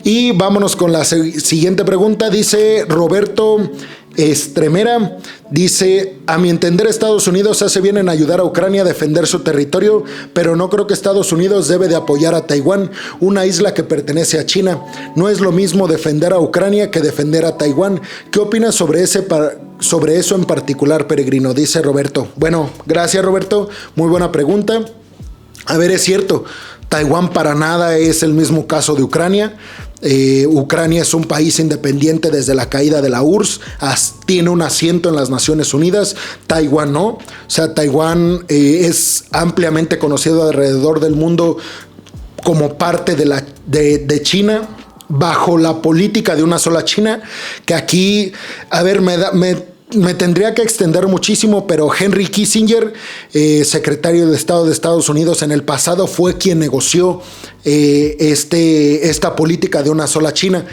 Y vámonos con la siguiente pregunta. Dice Roberto Estremera, dice: a mi entender, Estados Unidos hace bien en ayudar a Ucrania a defender su territorio, pero no creo que Estados Unidos debe de apoyar a Taiwán, una isla que pertenece a China. No es lo mismo defender a Ucrania que defender a Taiwán. ¿Qué opinas sobre eso en particular, Peregrino? Dice Roberto. Bueno, gracias, Roberto, muy buena pregunta. A ver, es cierto, Taiwán para nada es el mismo caso de Ucrania. Ucrania es un país independiente desde la caída de la URSS, tiene un asiento en las Naciones Unidas. Taiwán no. O sea, Taiwán es ampliamente conocido alrededor del mundo como parte de China, bajo la política de una sola China, que aquí, a ver, me tendría que extender muchísimo, pero Henry Kissinger, secretario de Estado de Estados Unidos en el pasado, fue quien negoció esta política de una sola China.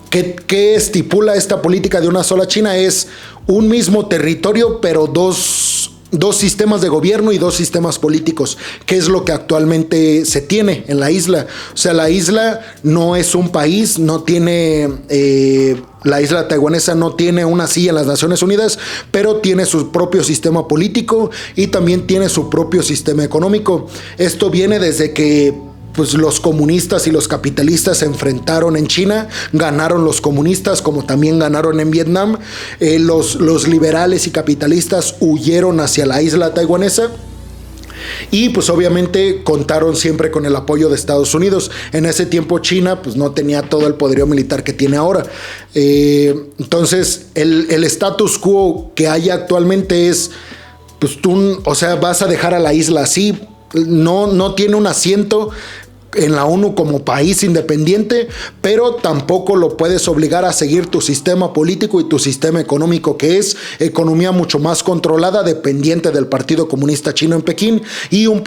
¿Qué estipula esta política de una sola China? Es un mismo territorio, pero dos sistemas de gobierno y dos sistemas políticos, que es lo que actualmente se tiene en la isla. O sea, la isla no es un país, no tiene... la isla taiwanesa no tiene una silla en las Naciones Unidas, pero tiene su propio sistema político y también tiene su propio sistema económico. Esto viene desde que pues los comunistas y los capitalistas se enfrentaron en China, ganaron los comunistas como también ganaron en Vietnam. Los liberales y capitalistas huyeron hacia la isla taiwanesa. Y pues obviamente contaron siempre con el apoyo de Estados Unidos. En ese tiempo China pues no tenía todo el poderío militar que tiene ahora. Entonces el status quo que hay actualmente es, pues tú, o sea, vas a dejar a la isla así. No tiene un asiento en la ONU como país independiente, pero tampoco lo puedes obligar a seguir tu sistema político y tu sistema económico, que es economía mucho más controlada, dependiente del Partido Comunista Chino en Pekín, y un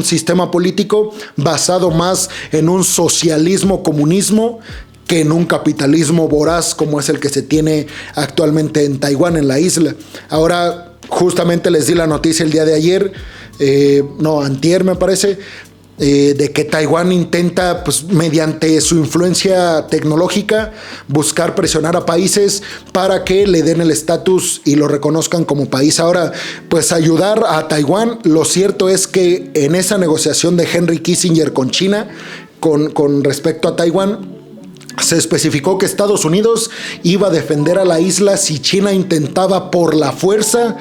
sistema político basado más en un socialismo comunismo que en un capitalismo voraz como es el que se tiene actualmente en Taiwán, en la isla. Ahora, justamente les di la noticia el día de ayer, antier me parece, de que Taiwán intenta, pues, mediante su influencia tecnológica, buscar presionar a países para que le den el estatus y lo reconozcan como país. Ahora, pues ayudar a Taiwán, lo cierto es que en esa negociación de Henry Kissinger con China, con respecto a Taiwán, se especificó que Estados Unidos iba a defender a la isla si China intentaba por la fuerza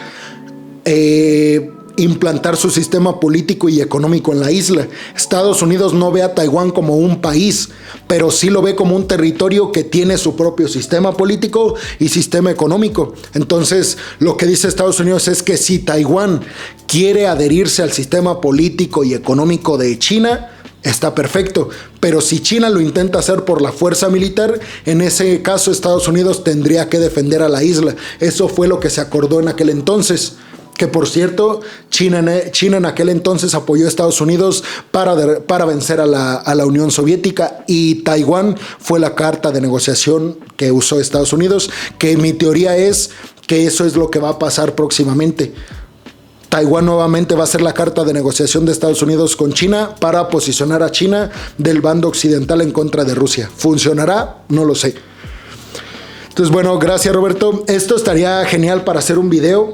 implantar su sistema político y económico en la isla. Estados Unidos no ve a Taiwán como un país, pero sí lo ve como un territorio que tiene su propio sistema político y sistema económico. Entonces, lo que dice Estados Unidos es que si Taiwán quiere adherirse al sistema político y económico de China, está perfecto, pero si China lo intenta hacer por la fuerza militar, en ese caso Estados Unidos tendría que defender a la isla. Eso fue lo que se acordó en aquel entonces. Que por cierto, China en aquel entonces apoyó a Estados Unidos para vencer a la Unión Soviética, y Taiwán fue la carta de negociación que usó Estados Unidos, que mi teoría es que eso es lo que va a pasar próximamente. Taiwán nuevamente va a ser la carta de negociación de Estados Unidos con China para posicionar a China del bando occidental en contra de Rusia. ¿Funcionará? No lo sé. Entonces, bueno, gracias, Roberto. Esto estaría genial para hacer un video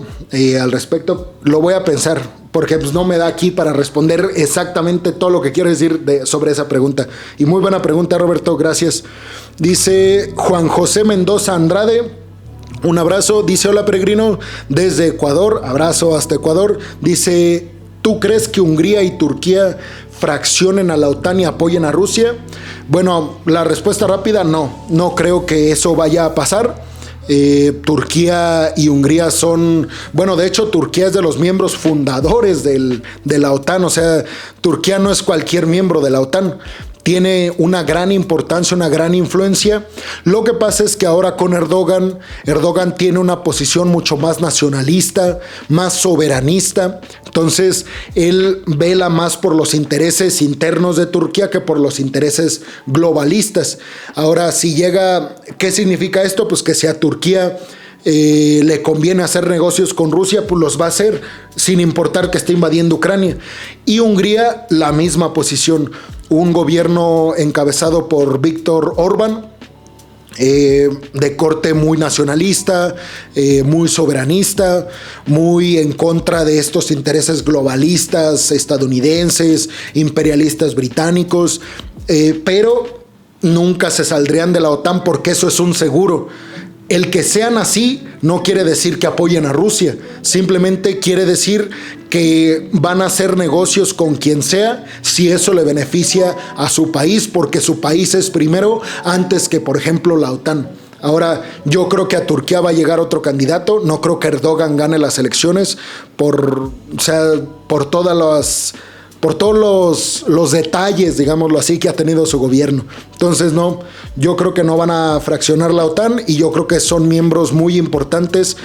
al respecto. Lo voy a pensar, porque pues no me da aquí para responder exactamente todo lo que quiero decir sobre esa pregunta. Y muy buena pregunta, Roberto, gracias. Dice Juan José Mendoza Andrade: un abrazo. Dice: hola, peregrino, desde Ecuador. Abrazo hasta Ecuador. Dice: ¿tú crees que Hungría y Turquía fraccionen a la OTAN y apoyen a Rusia? Bueno, la respuesta rápida: no creo que eso vaya a pasar. Turquía y Hungría son, bueno, de hecho Turquía es de los miembros fundadores de la OTAN. O sea, Turquía no es cualquier miembro de la OTAN. Tiene una gran importancia, una gran influencia. Lo que pasa es que ahora con Erdogan tiene una posición mucho más nacionalista, más soberanista. Entonces, él vela más por los intereses internos de Turquía que por los intereses globalistas. Ahora, si llega, ¿qué significa esto? Pues que si a Turquía le conviene hacer negocios con Rusia, pues los va a hacer sin importar que esté invadiendo Ucrania. Y Hungría, la misma posición. Un gobierno encabezado por Viktor Orbán, de corte muy nacionalista, muy soberanista, muy en contra de estos intereses globalistas estadounidenses, imperialistas británicos, pero nunca se saldrían de la OTAN porque eso es un seguro. El que sean así no quiere decir que apoyen a Rusia, simplemente quiere decir que van a hacer negocios con quien sea si eso le beneficia a su país, porque su país es primero antes que, por ejemplo, la OTAN. Ahora, yo creo que a Turquía va a llegar otro candidato, no creo que Erdogan gane las elecciones por todos los detalles, digámoslo así, que ha tenido su gobierno. Entonces, no, yo creo que no van a fraccionar la OTAN y yo creo que son miembros muy importantes,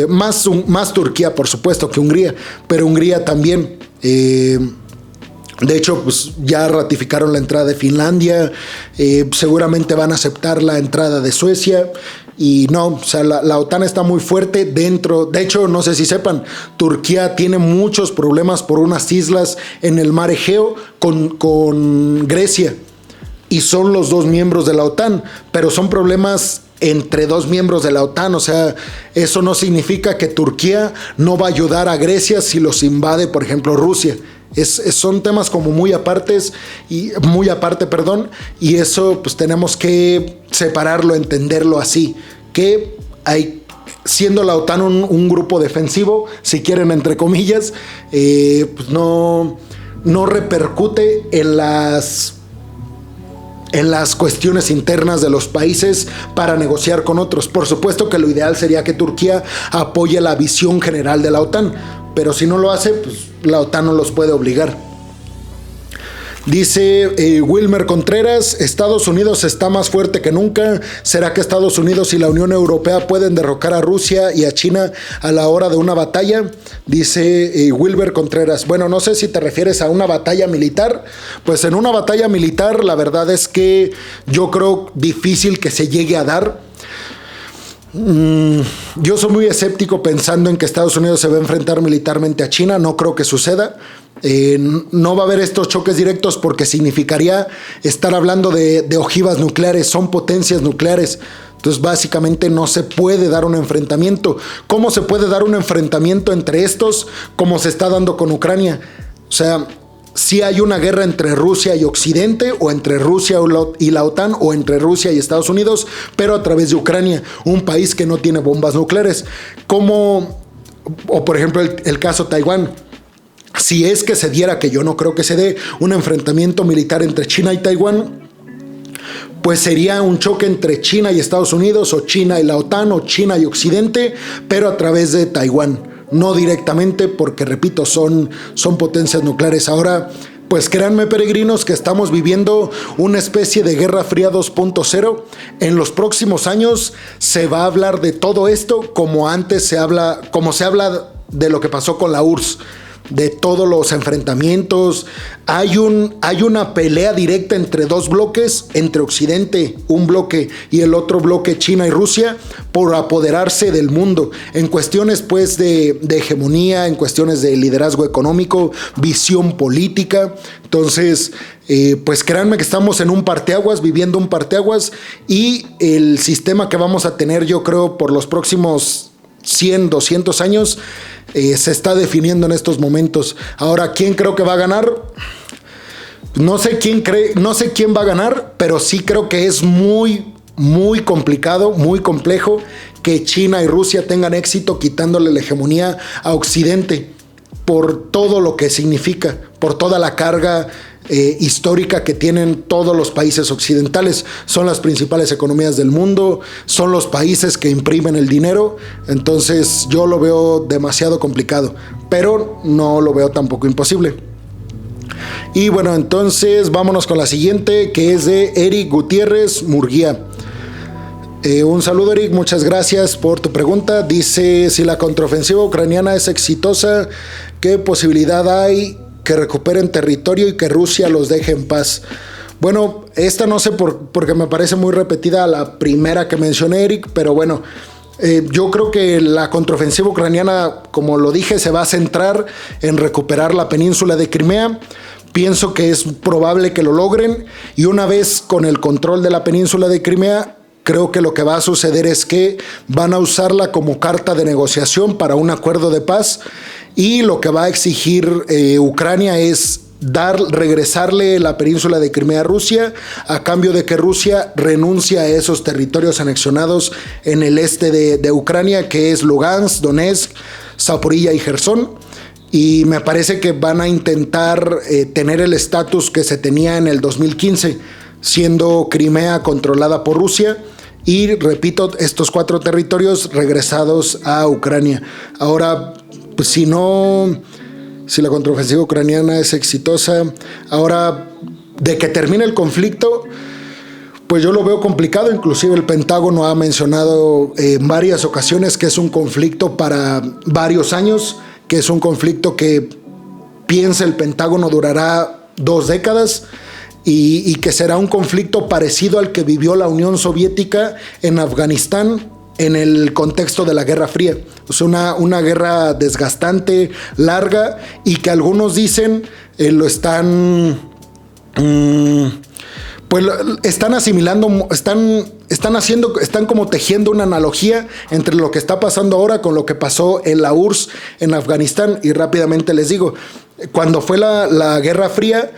más Turquía, por supuesto, que Hungría, pero Hungría también. De hecho, pues ya ratificaron la entrada de Finlandia, seguramente van a aceptar la entrada de Suecia. Y no, o sea, la OTAN está muy fuerte dentro. De hecho, no sé si sepan, Turquía tiene muchos problemas por unas islas en el mar Egeo con Grecia. Y son los dos miembros de la OTAN, pero son problemas entre dos miembros de la OTAN. O sea, eso no significa que Turquía no va a ayudar a Grecia si los invade, por ejemplo, Rusia. Son temas como muy aparte, y eso pues tenemos que separarlo, entenderlo así, que hay, siendo la OTAN un grupo defensivo, si quieren, entre comillas, pues no repercute en las cuestiones internas de los países para negociar con otros. Por supuesto que lo ideal sería que Turquía apoye la visión general de la OTAN, pero si no lo hace, pues la OTAN no los puede obligar. Dice Wilmer Contreras, Estados Unidos está más fuerte que nunca. ¿Será que Estados Unidos y la Unión Europea pueden derrocar a Rusia y a China a la hora de una batalla? Dice Wilmer Contreras. Bueno, no sé si te refieres a una batalla militar. Pues en una batalla militar la verdad es que yo creo difícil que se llegue a dar. Yo soy muy escéptico pensando en que Estados Unidos se va a enfrentar militarmente a China. No creo que suceda. No va a haber estos choques directos porque significaría estar hablando de ojivas nucleares. Son potencias nucleares. Entonces básicamente no se puede dar un enfrentamiento. ¿Cómo se puede dar un enfrentamiento entre estos como se está dando con Ucrania? O sea, si hay una guerra entre Rusia y Occidente, o entre Rusia y la OTAN, o entre Rusia y Estados Unidos, pero a través de Ucrania, un país que no tiene bombas nucleares. O por ejemplo el caso Taiwán. Si es que se diera, que yo no creo que se dé, un enfrentamiento militar entre China y Taiwán, pues sería un choque entre China y Estados Unidos, o China y la OTAN, o China y Occidente, pero a través de Taiwán. No directamente, porque repito, son potencias nucleares. Ahora, pues créanme, peregrinos, que estamos viviendo una especie de Guerra Fría 2.0. En los próximos años se va a hablar de todo esto como se habla de lo que pasó con la URSS, de todos los enfrentamientos. Hay una pelea directa entre dos bloques, entre Occidente, un bloque, y el otro bloque, China y Rusia, por apoderarse del mundo, en cuestiones pues de hegemonía, en cuestiones de liderazgo económico, visión política. Entonces, pues créanme que estamos en un parteaguas, viviendo un parteaguas, y el sistema que vamos a tener, yo creo, por los próximos 100, 200 años, se está definiendo en estos momentos. Ahora, ¿quién creo que va a ganar? No sé quién va a ganar, pero sí creo que es muy, muy complicado, muy complejo que China y Rusia tengan éxito quitándole la hegemonía a Occidente, por todo lo que significa, por toda la carga histórica que tienen todos los países occidentales. Son las principales economías del mundo, son los países que imprimen el dinero. Entonces yo lo veo demasiado complicado, pero no lo veo tampoco imposible. Y bueno, entonces vámonos con la siguiente, que es de Eric Gutiérrez Murguía. Un saludo, Eric, muchas gracias por tu pregunta. Dice, si la contraofensiva ucraniana es exitosa, ¿qué posibilidad hay que recuperen territorio y que Rusia los deje en paz? Bueno, esta no sé porque me parece muy repetida la primera que mencioné, Eric, pero bueno, Yo creo que la contraofensiva ucraniana, como lo dije, se va a centrar en recuperar la península de Crimea. Pienso que es probable que lo logren, y una vez con el control de la península de Crimea, creo que lo que va a suceder es que van a usarla como carta de negociación para un acuerdo de paz, y lo que va a exigir Ucrania es regresarle la península de Crimea a Rusia, a cambio de que Rusia renuncie a esos territorios anexionados en el este de Ucrania, que es Lugansk, Donetsk, Zaporilla y Jersón. Y me parece que van a intentar tener el estatus que se tenía en el 2015, siendo Crimea controlada por Rusia, y repito, estos 4 territorios regresados a Ucrania. Ahora, pues si la contraofensiva ucraniana es exitosa, ahora de que termine el conflicto, pues yo lo veo complicado. Inclusive el Pentágono ha mencionado en varias ocasiones que es un conflicto para varios años, que es un conflicto que piensa el Pentágono durará 2 décadas, y que será un conflicto parecido al que vivió la Unión Soviética en Afganistán en el contexto de la Guerra Fría. O sea, una guerra desgastante, larga, y que algunos dicen lo están... pues están asimilando, están como tejiendo una analogía entre lo que está pasando ahora con lo que pasó en la URSS en Afganistán. Y rápidamente les digo, cuando fue la Guerra Fría,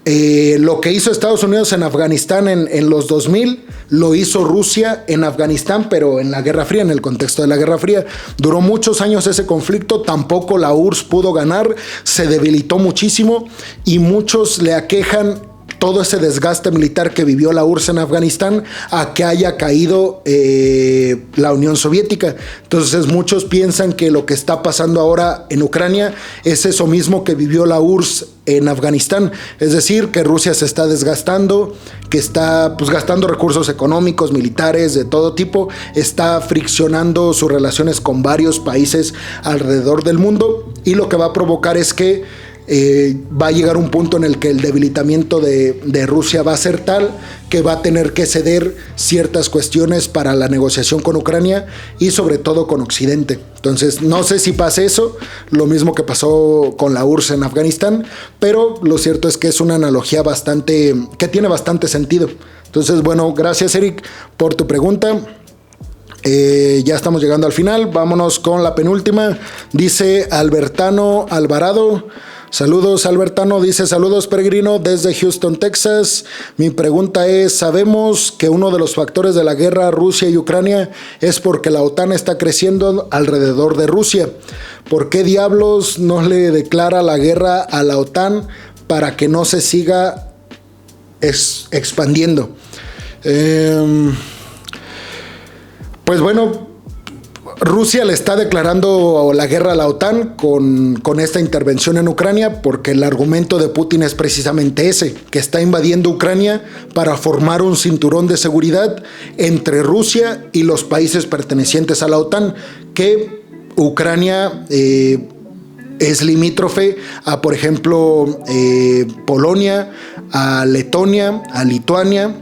lo que hizo Estados Unidos en Afganistán en los 2000, lo hizo Rusia en Afganistán, pero en la Guerra Fría, en el contexto de la Guerra Fría. Duró muchos años ese conflicto, tampoco la URSS pudo ganar, se debilitó muchísimo, y muchos le aquejan todo ese desgaste militar que vivió la URSS en Afganistán a que haya caído la Unión Soviética. Entonces muchos piensan que lo que está pasando ahora en Ucrania es eso mismo que vivió la URSS en Afganistán. Es decir, que Rusia se está desgastando, que está gastando recursos económicos, militares, de todo tipo, está friccionando sus relaciones con varios países alrededor del mundo, y lo que va a provocar es que va a llegar un punto en el que el debilitamiento de Rusia va a ser tal que va a tener que ceder ciertas cuestiones para la negociación con Ucrania, y sobre todo con Occidente. Entonces no sé si pase eso, lo mismo que pasó con la URSS en Afganistán, pero lo cierto es que es una analogía que tiene bastante sentido. Entonces, bueno, gracias Eric por tu pregunta. Ya estamos llegando al final, vámonos con la penúltima. Dice Albertano Alvarado: saludos Albertano, dice: saludos peregrino desde Houston, Texas. Mi pregunta es: sabemos que uno de los factores de la guerra Rusia y Ucrania es porque la OTAN está creciendo alrededor de Rusia. ¿Por qué diablos no le declara la guerra a la OTAN para que no se siga expandiendo? Pues bueno, Rusia le está declarando la guerra a la OTAN con esta intervención en Ucrania, porque el argumento de Putin es precisamente ese, que está invadiendo Ucrania para formar un cinturón de seguridad entre Rusia y los países pertenecientes a la OTAN, que Ucrania es limítrofe a, por ejemplo, Polonia, a Letonia, a Lituania,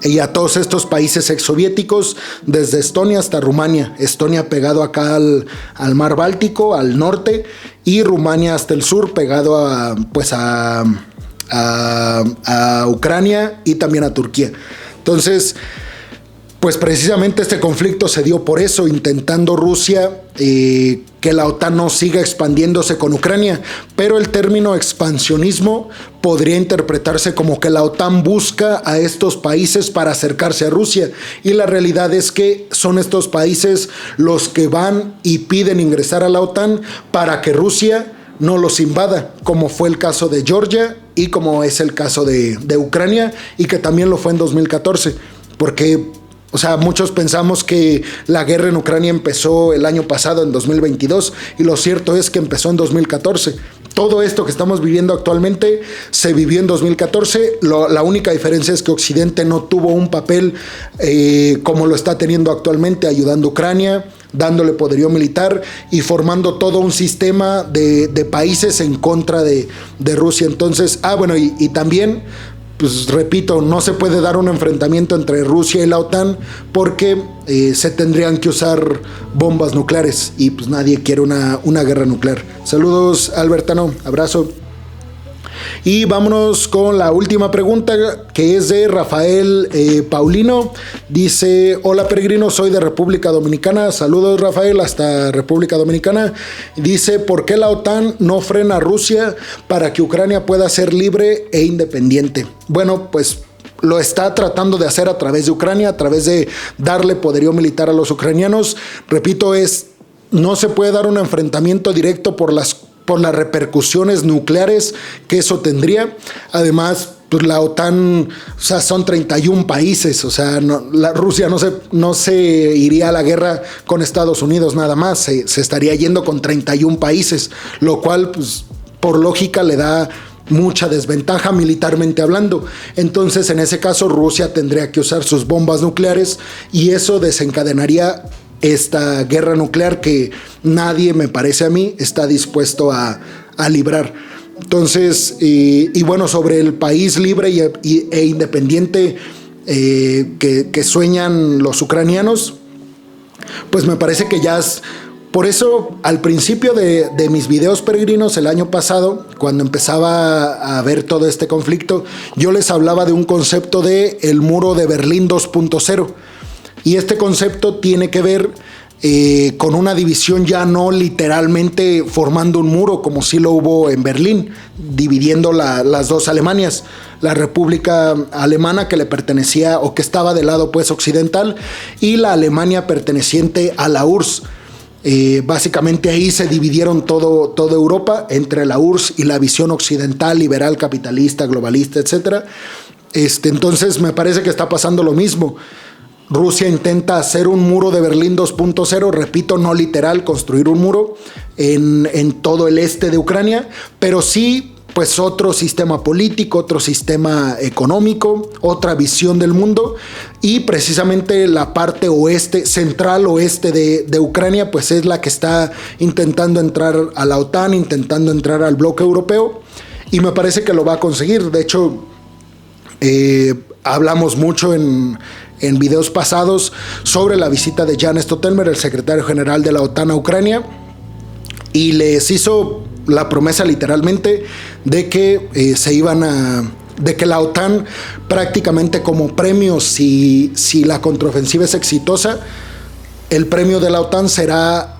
y a todos estos países exsoviéticos, desde Estonia hasta Rumania. Estonia pegado acá al mar Báltico, al norte, y Rumania hasta el sur, pegado a Ucrania y también a Turquía. Entonces, pues precisamente este conflicto se dio por eso, intentando Rusia que la OTAN no siga expandiéndose con Ucrania. Pero el término expansionismo podría interpretarse como que la OTAN busca a estos países para acercarse a Rusia. Y la realidad es que son estos países los que van y piden ingresar a la OTAN para que Rusia no los invada, como fue el caso de Georgia y como es el caso de Ucrania, y que también lo fue en 2014. Porque, o sea, muchos pensamos que la guerra en Ucrania empezó el año pasado, en 2022, y lo cierto es que empezó en 2014. Todo esto que estamos viviendo actualmente se vivió en 2014. La única diferencia es que Occidente no tuvo un papel como lo está teniendo actualmente, ayudando a Ucrania, dándole poderío militar y formando todo un sistema de países en contra de Rusia. Entonces, bueno, y también pues repito, no se puede dar un enfrentamiento entre Rusia y la OTAN porque se tendrían que usar bombas nucleares y pues nadie quiere una guerra nuclear. Saludos, Albertano, abrazo. Y vámonos con la última pregunta, que es de Rafael Paulino. Dice: hola peregrinos, soy de República Dominicana. Saludos, Rafael, hasta República Dominicana. Dice: ¿por qué la OTAN no frena a Rusia para que Ucrania pueda ser libre e independiente? Bueno, pues lo está tratando de hacer a través de Ucrania, a través de darle poderío militar a los ucranianos. Repito, no se puede dar un enfrentamiento directo por las repercusiones nucleares que eso tendría. Además, pues la OTAN, o sea, son 31 países, o sea, Rusia no se iría a la guerra con Estados Unidos nada más, se estaría yendo con 31 países, lo cual, pues, por lógica le da mucha desventaja militarmente hablando. Entonces, en ese caso, Rusia tendría que usar sus bombas nucleares y eso desencadenaría esta guerra nuclear que nadie, me parece a mí, está dispuesto a librar. Entonces, y bueno, sobre el país libre e independiente que sueñan los ucranianos, pues me parece que ya es... Por eso, al principio de mis videos peregrinos el año pasado, cuando empezaba a ver todo este conflicto, yo les hablaba de un concepto de el muro de Berlín 2.0. Y este concepto tiene que ver con una división, ya no literalmente formando un muro como sí lo hubo en Berlín, dividiendo las dos Alemanias, la República Alemana que le pertenecía o que estaba del lado pues occidental y la Alemania perteneciente a la URSS. Básicamente ahí se dividieron toda Europa entre la URSS y la visión occidental, liberal, capitalista, globalista, etc. Entonces me parece que está pasando lo mismo. Rusia intenta hacer un muro de Berlín 2.0, repito, no literal, construir un muro en todo el este de Ucrania, pero sí, pues otro sistema político, otro sistema económico, otra visión del mundo, y precisamente la parte oeste, central oeste de Ucrania, pues es la que está intentando entrar a la OTAN, intentando entrar al bloque europeo, y me parece que lo va a conseguir. De hecho, hablamos mucho en videos pasados sobre la visita de Jens Stoltenberg, el secretario general de la OTAN a Ucrania, y les hizo la promesa literalmente de que de que la OTAN prácticamente como premio, si la contraofensiva es exitosa, el premio de la OTAN será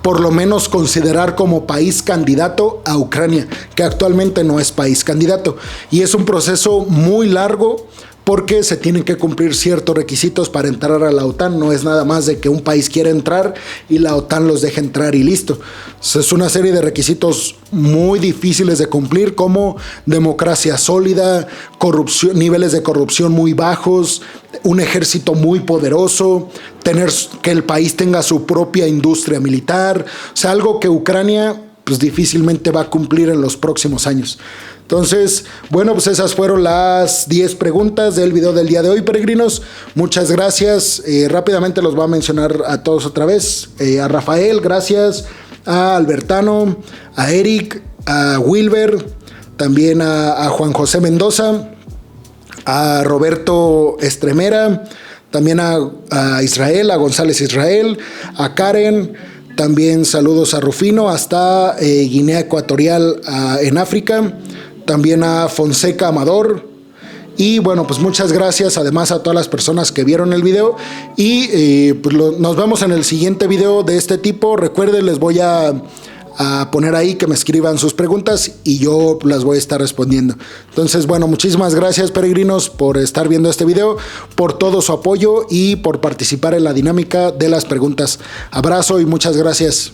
por lo menos considerar como país candidato a Ucrania, que actualmente no es país candidato, y es un proceso muy largo porque se tienen que cumplir ciertos requisitos para entrar a la OTAN. No es nada más de que un país quiera entrar y la OTAN los deje entrar y listo. Es una serie de requisitos muy difíciles de cumplir, como democracia sólida, niveles de corrupción muy bajos, un ejército muy poderoso, que el país tenga su propia industria militar, o sea, algo que Ucrania pues difícilmente va a cumplir en los próximos años. Entonces, bueno, pues esas fueron las 10 preguntas del video del día de hoy, peregrinos. Muchas gracias. Rápidamente los voy a mencionar a todos otra vez. A Rafael, gracias. A Albertano, a Eric, a Wilber, también a Juan José Mendoza, a Roberto Estremera, también a Israel, a González Israel, a Karen. También saludos a Rufino hasta Guinea Ecuatorial en África. También a Fonseca Amador. Y bueno, pues muchas gracias además a todas las personas que vieron el video. Y pues nos vemos en el siguiente video de este tipo. Recuerden, les voy a poner ahí que me escriban sus preguntas y yo las voy a estar respondiendo. Entonces, bueno, muchísimas gracias, peregrinos, por estar viendo este video, por todo su apoyo y por participar en la dinámica de las preguntas. Abrazo y muchas gracias.